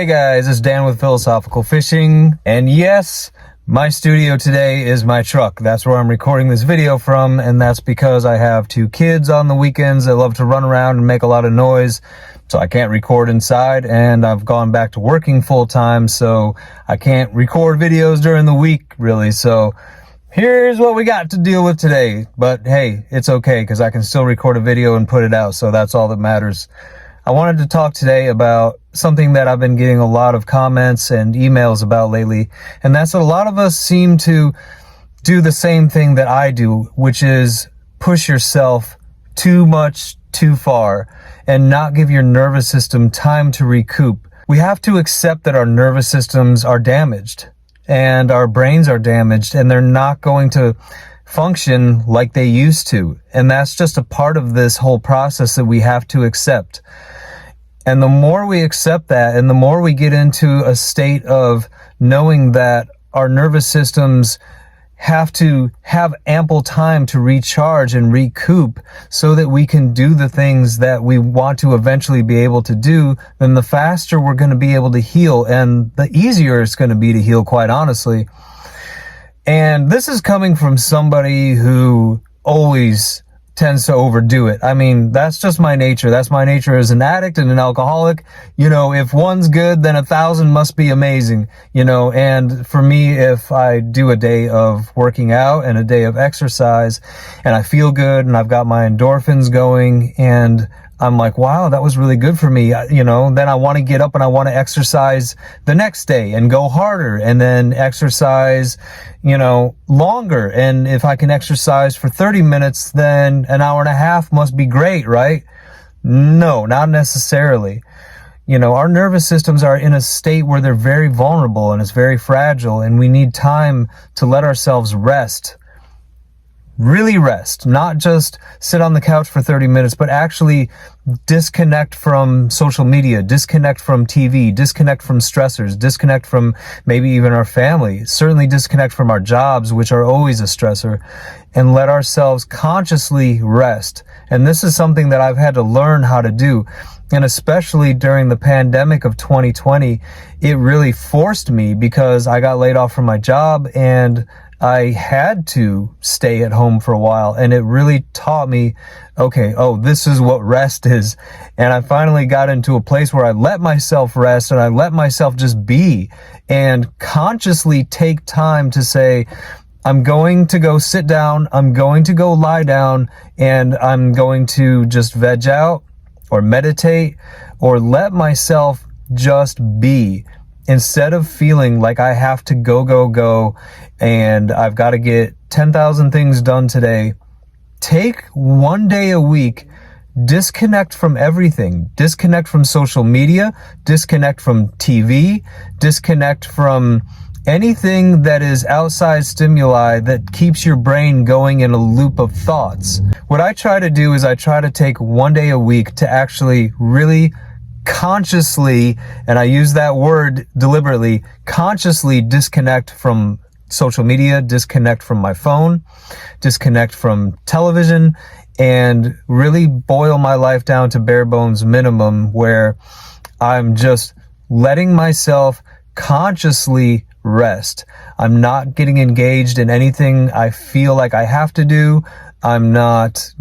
Hey guys, it's Dan with Philosophical Fishing, and yes, my studio today is my truck. That's where I'm recording this video from, and that's because I have two kids on the weekends that love to run around and make a lot of noise, so I can't record inside, and I've gone back to working full-time, so I can't record videos during the week, really, so here's what we got to deal with today. But hey, it's okay, because I can still record a video and put it out, so that's all that matters. I wanted to talk today about something that I've been getting a lot of comments and emails about lately, and that's that a lot of us seem to do the same thing that I do, which is push yourself too much, too far, and not give your nervous system time to recoup. We have to accept that our nervous systems are damaged and our brains are damaged, and they're not going to function like they used to. And that's just a part of this whole process that we have to accept. And the more we accept that, and the more we get into a state of knowing that our nervous systems have to have ample time to recharge and recoup so that we can do the things that we want to eventually be able to do, then the faster we're going to be able to heal, and the easier it's going to be to heal, quite honestly. And this is coming from somebody who always tends to overdo it. I mean, that's just my nature. That's my nature as an addict and an alcoholic. You know, if one's good, then 1,000 must be amazing, you know. And for me, if I do a day of working out and a day of exercise and I feel good and I've got my endorphins going and I'm like, wow, that was really good for me, you know, then I want to get up and I want to exercise the next day and go harder and then exercise, you know, longer. And if I can exercise for 30 minutes, then an hour and a half must be great, right? No, not necessarily. You know, our nervous systems are in a state where they're very vulnerable and it's very fragile, and we need time to let ourselves rest. Really rest, not just sit on the couch for 30 minutes, but actually disconnect from social media, disconnect from TV, disconnect from stressors, disconnect from maybe even our family, certainly disconnect from our jobs, which are always a stressor, and let ourselves consciously rest. And this is something that I've had to learn how to do. And especially during the pandemic of 2020, it really forced me, because I got laid off from my job and I had to stay at home for a while, and it really taught me, okay, oh, this is what rest is. And I finally got into a place where I let myself rest and I let myself just be and consciously take time to say, I'm going to go sit down, I'm going to go lie down, and I'm going to just veg out or meditate or let myself just be. Instead of feeling like I have to go, and I've got to get 10,000 things done today, take one day a week, disconnect from everything. Disconnect from social media, disconnect from TV, disconnect from anything that is outside stimuli that keeps your brain going in a loop of thoughts. What I try to do is I try to take one day a week to actually really consciously, and I use that word deliberately, consciously disconnect from social media, disconnect from my phone, disconnect from television, and really boil my life down to bare bones minimum, where I'm just letting myself consciously rest. I'm not getting engaged in anything I feel like I have to do. I'm not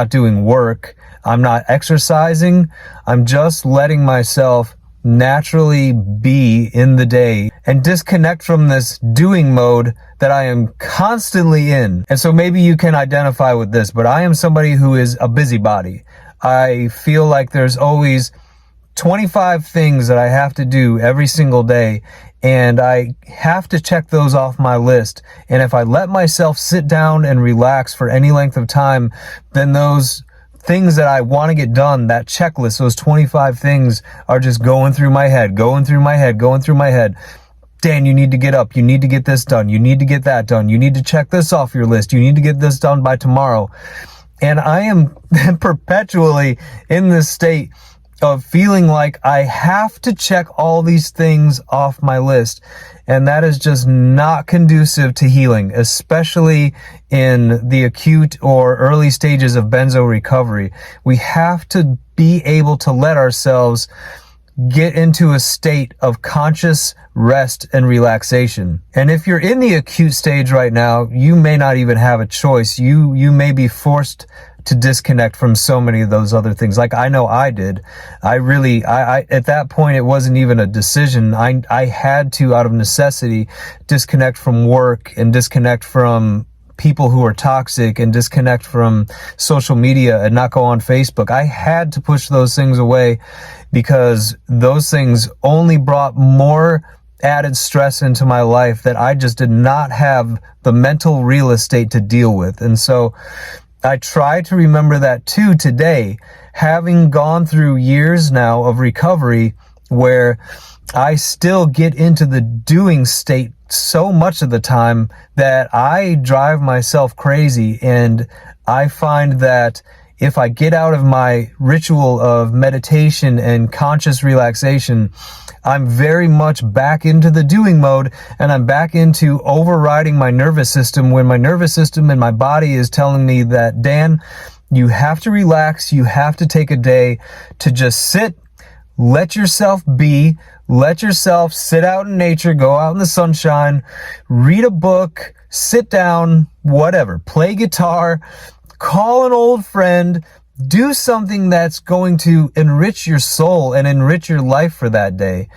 doing work. I'm not exercising. I'm just letting myself naturally be in the day and disconnect from this doing mode that I am constantly in. And so maybe you can identify with this, but I am somebody who is a busybody. I feel like there's always 25 things that I have to do every single day, and I have to check those off my list. And if I let myself sit down and relax for any length of time, then those things that I want to get done, that checklist, those 25 things are just going through my head. Dan, you need to get up. You need to get this done. You need to get that done. You need to check this off your list. You need to get this done by tomorrow. And I am perpetually in this state of feeling like I have to check all these things off my list. And that is just not conducive to healing, especially in the acute or early stages of benzo recovery. We have to be able to let ourselves get into a state of conscious rest and relaxation. And if you're in the acute stage right now, you may not even have a choice. You may be forced to disconnect from so many of those other things. Like I know I did. I at that point, it wasn't even a decision. I had to, out of necessity, disconnect from work and disconnect from people who are toxic and disconnect from social media and not go on Facebook. I had to push those things away because those things only brought more added stress into my life that I just did not have the mental real estate to deal with. And so I try to remember that too today, having gone through years now of recovery where I still get into the doing state so much of the time that I drive myself crazy. And I find that if I get out of my ritual of meditation and conscious relaxation, I'm very much back into the doing mode, and I'm back into overriding my nervous system when my nervous system and my body is telling me that, Dan, you have to relax. You have to take a day to just sit, let yourself be, let yourself sit out in nature, go out in the sunshine, read a book, sit down, whatever, play guitar, call an old friend, do something that's going to enrich your soul and enrich your life for that day.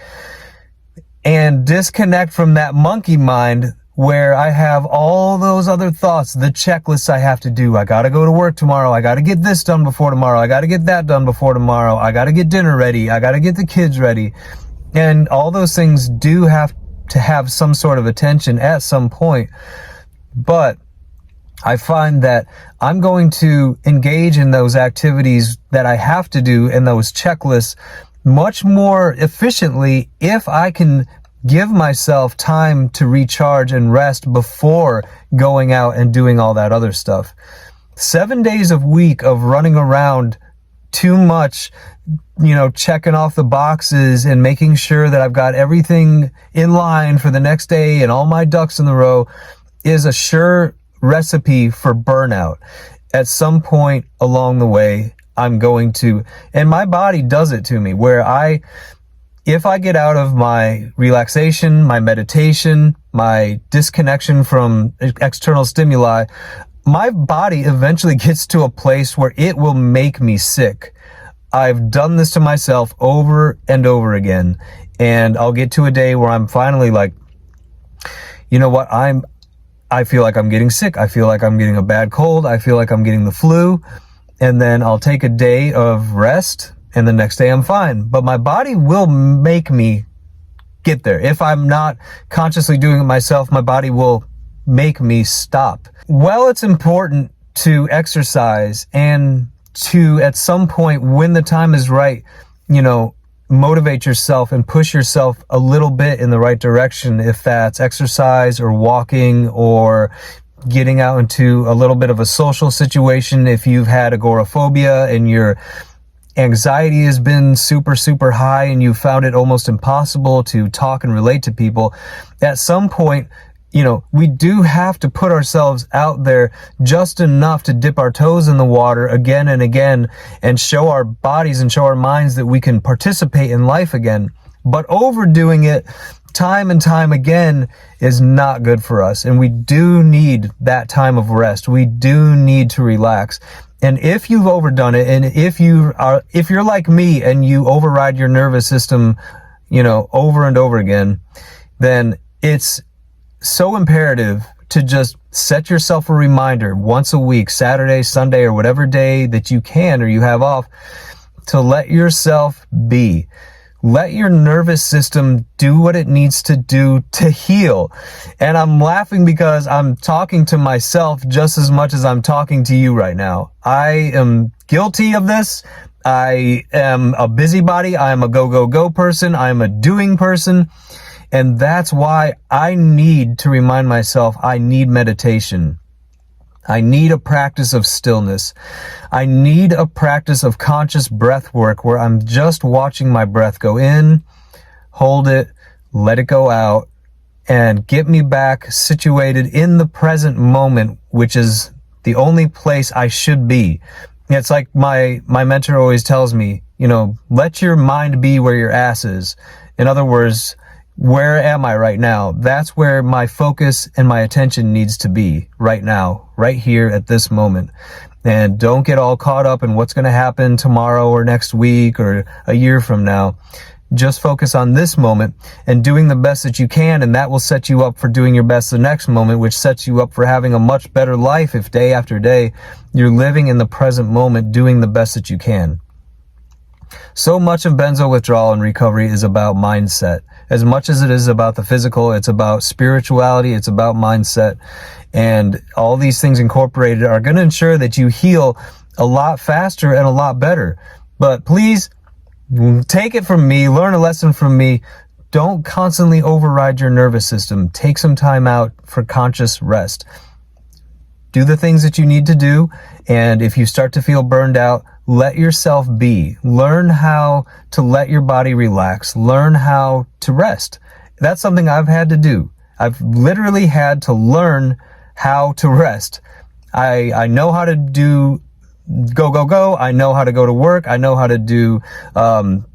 And disconnect from that monkey mind where I have all those other thoughts, the checklists I have to do. I got to go to work tomorrow. I got to get this done before tomorrow. I got to get that done before tomorrow. I got to get dinner ready. I got to get the kids ready. And all those things do have to have some sort of attention at some point. But I find that I'm going to engage in those activities that I have to do and those checklists much more efficiently if I can give myself time to recharge and rest before going out and doing all that other stuff. 7 days a week of running around too much, checking off the boxes and making sure that I've got everything in line for the next day and all my ducks in the row is a sure recipe for burnout. At some point along the way, I'm going to, and my body does it to me, where if I get out of my relaxation, my meditation, my disconnection from external stimuli, my body eventually gets to a place where it will make me sick. I've done this to myself over and over again, and I'll get to a day where I'm finally like, you know what, I feel like I'm getting sick. I feel like I'm getting a bad cold. I feel like I'm getting the flu. And then I'll take a day of rest, and the next day I'm fine. But my body will make me get there. If I'm not consciously doing it myself, my body will make me stop. Well, it's important to exercise and to, at some point when the time is right, motivate yourself and push yourself a little bit in the right direction, if that's exercise or walking or getting out into a little bit of a social situation. If you've had agoraphobia and your anxiety has been super, super high and you found it almost impossible to talk and relate to people, at some point, we do have to put ourselves out there just enough to dip our toes in the water again and again and show our bodies and show our minds that we can participate in life again. But overdoing it time and time again is not good for us. And we do need that time of rest. We do need to relax. And if you've overdone it, and if you're like me and you override your nervous system, over and over again, then it's so imperative to just set yourself a reminder once a week, Saturday, Sunday, or whatever day that you can or you have off, to let yourself be. Let your nervous system do what it needs to do to heal. And I'm laughing because I'm talking to myself just as much as I'm talking to you right now. I am guilty of this. I am a busybody. I am a go person. I am a doing person. And that's why I need to remind myself I need meditation. I need a practice of stillness. I need a practice of conscious breath work where I'm just watching my breath go in, hold it, let it go out, and get me back situated in the present moment, which is the only place I should be. It's like my mentor always tells me, let your mind be where your ass is. In other words, where am I right now? That's where my focus and my attention needs to be right now, right here at this moment. And don't get all caught up in what's going to happen tomorrow or next week or a year from now. Just focus on this moment and doing the best that you can, and that will set you up for doing your best the next moment, which sets you up for having a much better life if day after day you're living in the present moment, doing the best that you can. So much of benzo withdrawal and recovery is about mindset. As much as it is about the physical, it's about spirituality, it's about mindset. And all these things incorporated are going to ensure that you heal a lot faster and a lot better. But please, take it from me, learn a lesson from me. Don't constantly override your nervous system. Take some time out for conscious rest. Do the things that you need to do, and if you start to feel burned out, let yourself be. Learn how to let your body relax. Learn how to rest. That's something I've had to do. I've literally had to learn how to rest. I know how to do go. I know how to go to work. I know how to do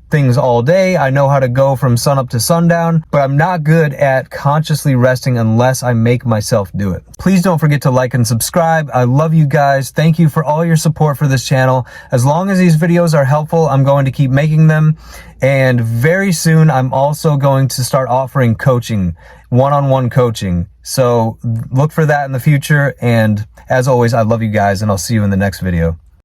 things all day. I know how to go from sunup to sundown, but I'm not good at consciously resting unless I make myself do it. Please don't forget to like and subscribe. I love you guys. Thank you for all your support for this channel. As long as these videos are helpful, I'm going to keep making them. And very soon, I'm also going to start offering coaching, one-on-one coaching. So look for that in the future. And as always, I love you guys, and I'll see you in the next video.